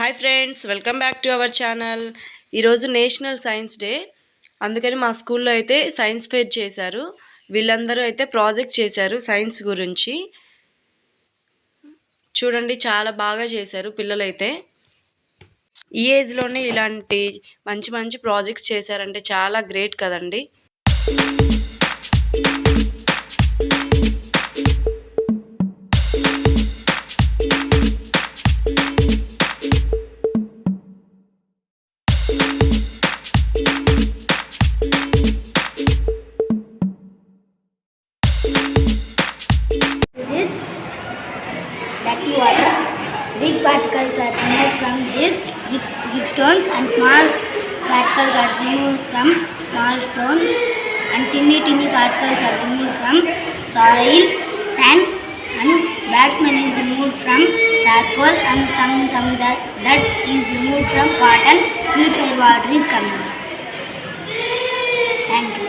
Hi friends, welcome back to our channel. ఈరోజు national science day. అందుకని మా స్కూల్లో అయితే సైన్స్ ఫెయిర్ చేశారు. వీళ్ళందరూ అయితే ప్రాజెక్ట్ చేశారు సైన్స్ గురించి. చూడండి, చాలా బాగా చేశారు పిల్లలైతే. ఈ ఏజ్లోనే ఇలాంటి మంచి మంచి ప్రాజెక్ట్స్ చేశారంటే చాలా గ్రేట్ కదండి. This dirty water, big particles are removed from this big stones and small particles are removed from small stones and teeny particles are removed from soil, sand and bad smell is removed from charcoal and some that is removed from cotton. Purified water is coming. Thank you.